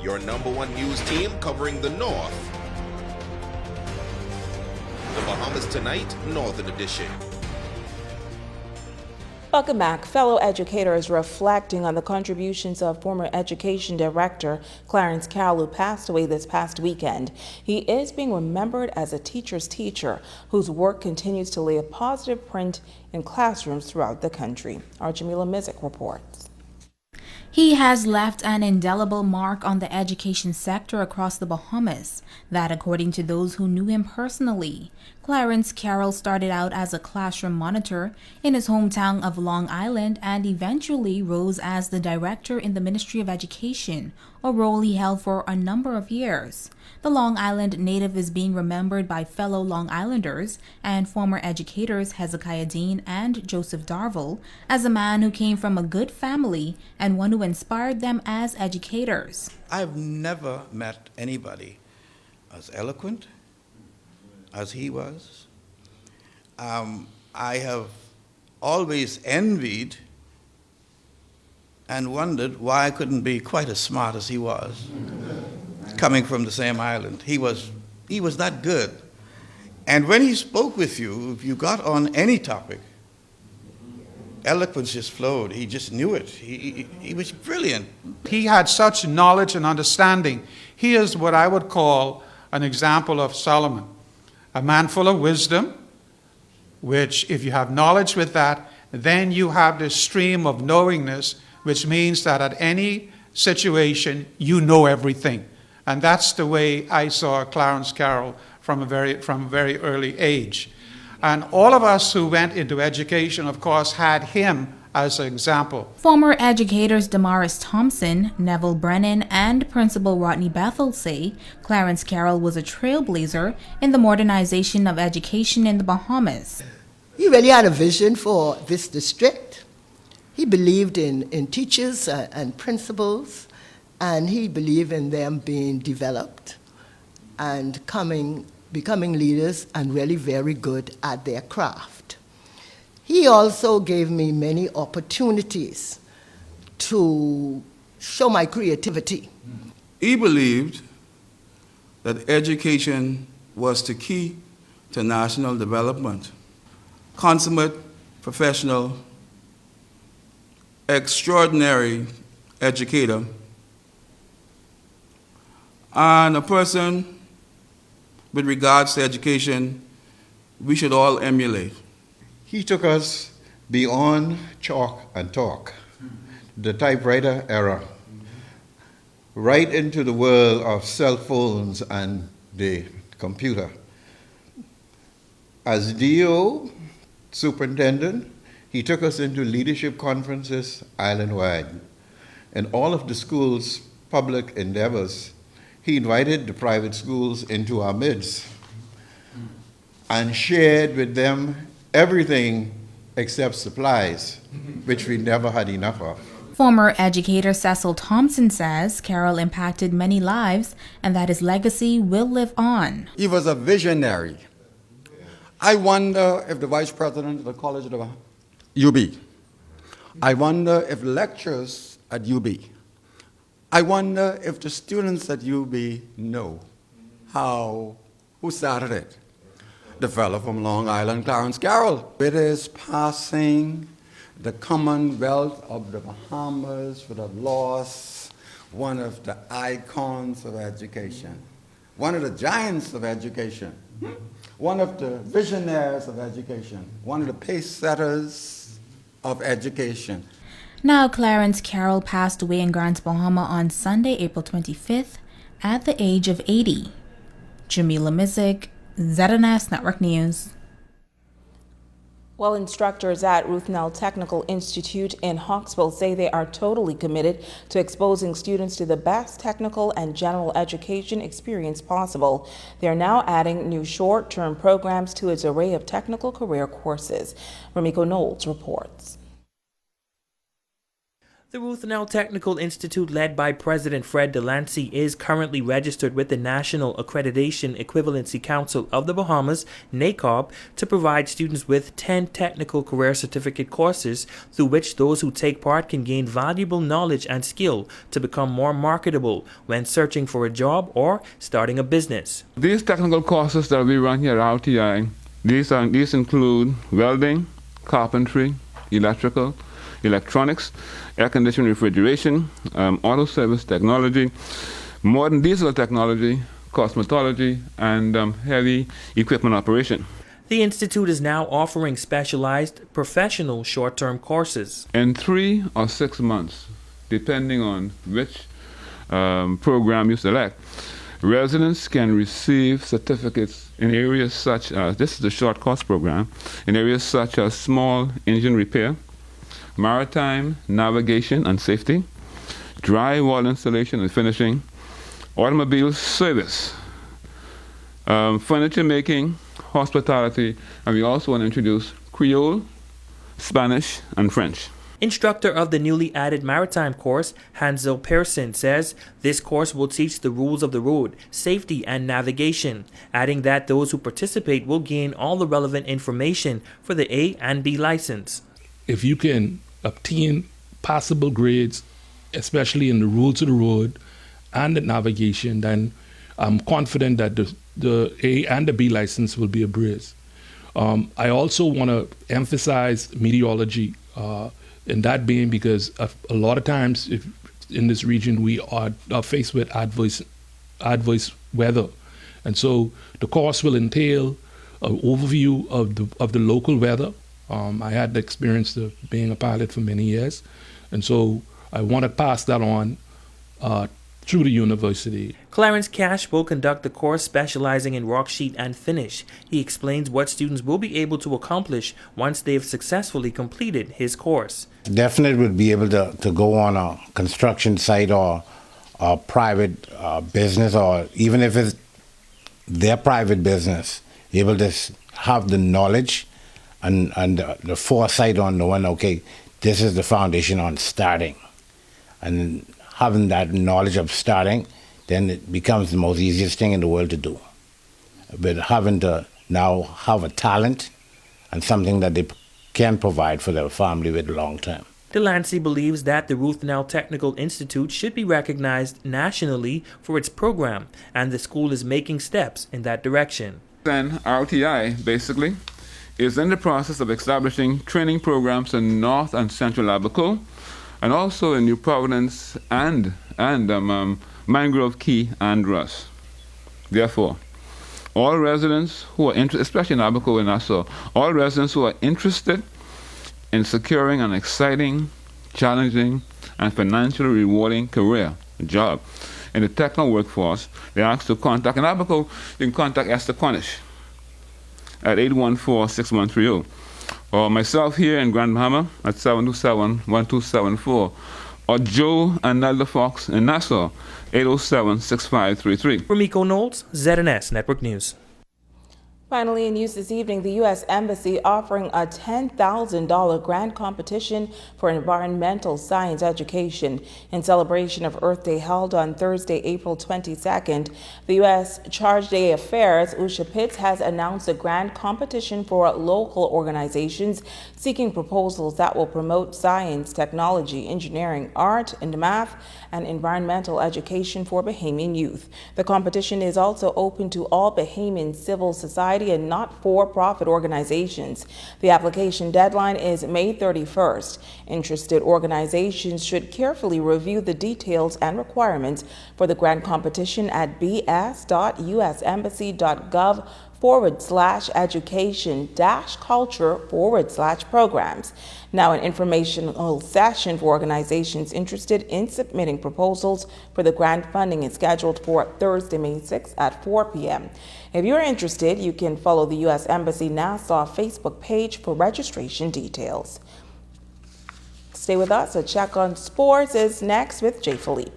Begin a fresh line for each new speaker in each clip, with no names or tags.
your #1 news team covering the North. The Bahamas Tonight, Northern Edition.
Welcome back. Fellow educators reflecting on the contributions of former Education Director Clarence Carroll, who passed away this past weekend. He is being remembered as a teacher's teacher whose work continues to lay a positive print in classrooms throughout the country. Our Jamila Mizik reports.
He has left an indelible mark on the education sector across the Bahamas, that according to those who knew him personally. Clarence Carroll started out as a classroom monitor in his hometown of Long Island and eventually rose as the director in the Ministry of Education, a role he held for a number of years. The Long Island native is being remembered by fellow Long Islanders and former educators Hezekiah Dean and Joseph Darville as a man who came from a good family and one who inspired them as educators.
I've never met anybody as eloquent as he was. I have always envied and wondered why I couldn't be quite as smart as he was, coming from the same island. He was that good. And when he spoke with you, if you got on any topic, eloquence just flowed. He just knew it. He was brilliant.
He had such knowledge and understanding. He is what I would call an example of Solomon, a man full of wisdom, which if you have knowledge with that, then you have this stream of knowingness, which means that at any situation, you know everything. And that's the way I saw Clarence Carroll from a very early age. And all of us who went into education, of course, had him as an example.
Former educators Damaris Thompson, Neville Brennan, and Principal Rodney Bethel say Clarence Carroll was a trailblazer in the modernization of education in the Bahamas.
He really had a vision for this district. He believed in teachers and principals, and he believed in them being developed and becoming leaders and really very good at their craft. He also gave me many opportunities to show my creativity.
He believed that education was the key to national development. Consummate professional, extraordinary educator, and a person with regards to education we should all emulate.
He took us beyond chalk and talk, the typewriter era, right into the world of cell phones and the computer. As DO, superintendent, he took us into leadership conferences island-wide. In all of the school's public endeavors, he invited the private schools into our midst and shared with them everything except supplies, which we never had enough of.
Former educator Cecil Thompson says Carroll impacted many lives and that his legacy will live on.
He was a visionary. I wonder if the vice president of the College of the UB, I wonder if lecturers at UB, I wonder if the students at UB know who started it. The fellow from Long Island, Clarence Carroll. It is passing the Commonwealth of the Bahamas would have lost one of the icons of education, one of the giants of education, one of the visionaries of education, one of the pace setters of education.
Now, Clarence Carroll passed away in Grants, Bahama on Sunday, April 25th at the age of 80. Jamila Mizik, ZNS Network News.
Well, instructors at Ruthnell Technical Institute in Hawksville say they are totally committed to exposing students to the best technical and general education experience possible. They are now adding new short-term programs to its array of technical career courses. Ramiko Knowles reports.
The Ruthnell Technical Institute, led by President Fred Delancey, is currently registered with the National Accreditation Equivalency Council of the Bahamas, NACOB, to provide students with 10 technical career certificate courses through which those who take part can gain valuable knowledge and skill to become more marketable when searching for a job or starting a business.
These technical courses that we run here at RTI, these include welding, carpentry, electrical, electronics, air conditioning, refrigeration, auto service technology, modern diesel technology, cosmetology, and heavy equipment operation.
The Institute is now offering specialized professional short-term courses.
In 3 or 6 months, depending on which program you select, residents can receive certificates in areas such as, this is the short course program, in areas such as small engine repair, maritime navigation and safety, drywall installation and finishing, automobile service, furniture making, hospitality, and we also want to introduce Creole, Spanish, and French.
Instructor of the newly added maritime course, Hansel Pearson, says this course will teach the rules of the road, safety, and navigation, adding that those who participate will gain all the relevant information for the A and B license.
If you can obtain passable grades, especially in the rules of the road and the navigation, then I'm confident that the A and the B license will be a breeze. I also want to emphasize meteorology in that being because a lot of times in this region we are faced with adverse weather. And so the course will entail an overview of the local weather. I had the experience of being a pilot for many years, and so I want to pass that on through the university.
Clarence Cash will conduct the course specializing in rock sheet and finish. He explains what students will be able to accomplish once they've successfully completed his course.
Definitely would be able to go on a construction site or a private business, or even if it's their private business, able to have the knowledge and the foresight on knowing, okay, this is the foundation on starting. And having that knowledge of starting, then it becomes the most easiest thing in the world to do. But having to now have a talent and something that they can provide for their family with long term.
Delancey believes that the Ruthnell Technical Institute should be recognized nationally for its program, and the school is making steps in that direction.
Then RTI, basically, is in the process of establishing training programs in North and Central Abaco, and also in New Providence and Mangrove Key and Russ. Therefore, all residents who are interested, especially in Abaco and Nassau, all residents who are interested in securing an exciting, challenging, and financially rewarding career, job in the technical workforce, they ask to contact, in Abaco, you can contact Esther Cornish at 814-6130, or myself here in Grand Bahama at 727-1274, or Joe and Nelda Fox in Nassau, 807-6533.
For Miko Knowles, ZNS Network News.
Finally, in news this evening, the U.S. Embassy offering a $10,000 grant competition for environmental science education in celebration of Earth Day held on Thursday, April 22nd. The U.S. Charge d'Affaires Affairs, Usha Pitts, has announced a grant competition for local organizations seeking proposals that will promote science, technology, engineering, art, and math, and environmental education for Bahamian youth. The competition is also open to all Bahamian civil society and not-for-profit organizations. The application deadline is May 31st. Interested organizations should carefully review the details and requirements for the grant competition at bs.usembassy.gov/education-culture/programs. Now, an informational session for organizations interested in submitting proposals for the grant funding is scheduled for Thursday, May 6th at 4 p.m. If you're interested, you can follow the U.S. Embassy Nassau Facebook page for registration details. Stay with us. A check on sports is next with Jay Philippe.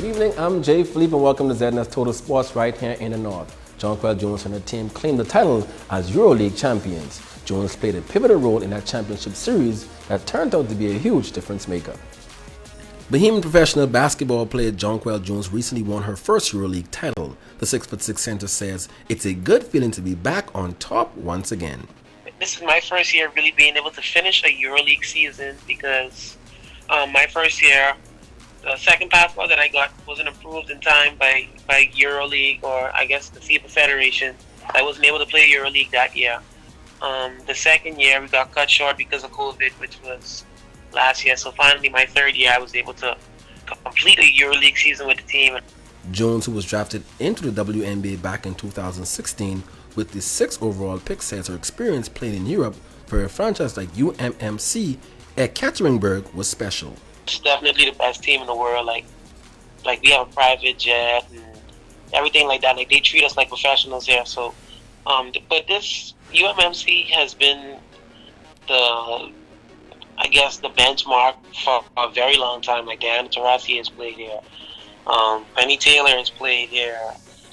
evening, I'm Jay Philippe and welcome to ZNS Total Sports right here in the North. Jonquel Jones and her team claimed the title as EuroLeague champions. Jones played a pivotal role in that championship series that turned out to be a huge difference maker. Bahamian professional basketball player Jonquel Jones recently won her first EuroLeague title. The 6'6" center says it's a good feeling to be back on top once again.
This is my first year really being able to finish a EuroLeague season because my first year, the second passport that I got wasn't approved in time by EuroLeague, or I guess the FIBA Federation. I wasn't able to play EuroLeague that year. The second year we got cut short because of COVID, which was last year. So finally, my third year, I was able to complete a EuroLeague season with the team.
Jones, who was drafted into the WNBA back in 2016 with the 6th overall pick, says her experience playing in Europe for a franchise like UMMC at Ekaterinburg was special.
It's definitely the best team in the world. Like we have a private jet and everything like that. Like they treat us like professionals here. So, but this UMMC has been the benchmark for a very long time. Like Diana Taurasi has played here. Penny Taylor has played here.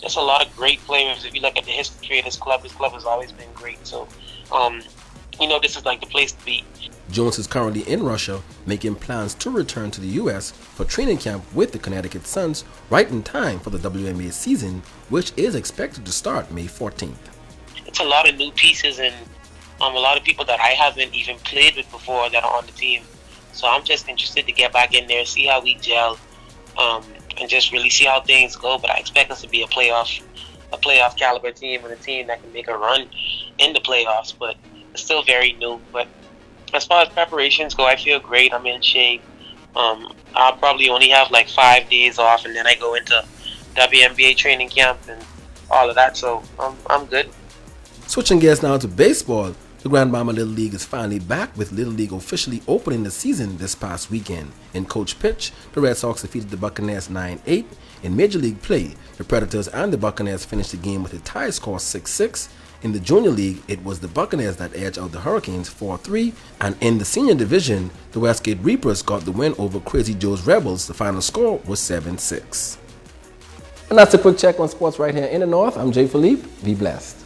Just a lot of great players. If you look at the history of this club has always been great. So, this is like the place to be.
Jones is currently in Russia, making plans to return to the U.S. for training camp with the Connecticut Suns right in time for the WNBA season, which is expected to start May 14th.
It's a lot of new pieces and a lot of people that I haven't even played with before that are on the team. So I'm just interested to get back in there, see how we gel, and just really see how things go. But I expect us to be a playoff caliber team and a team that can make a run in the playoffs. But it's still very new. But as far as preparations go, I feel great. I'm in shape. I'll probably only have like 5 days off, and then I go into WNBA training camp and all of that. So I'm good.
Switching gears now to baseball, the Grand Bahama Little League is finally back, with Little League officially opening the season this past weekend. In coach pitch, the Red Sox defeated the Buccaneers 9-8. In Major League play, the Predators and the Buccaneers finished the game with a tie score 6-6. In the Junior League, it was the Buccaneers that edged out the Hurricanes 4-3. And in the Senior Division, the Westgate Reapers got the win over Crazy Joe's Rebels. The final score was 7-6. And that's a quick check on sports right here in the North. I'm Jay Philippe. Be blessed.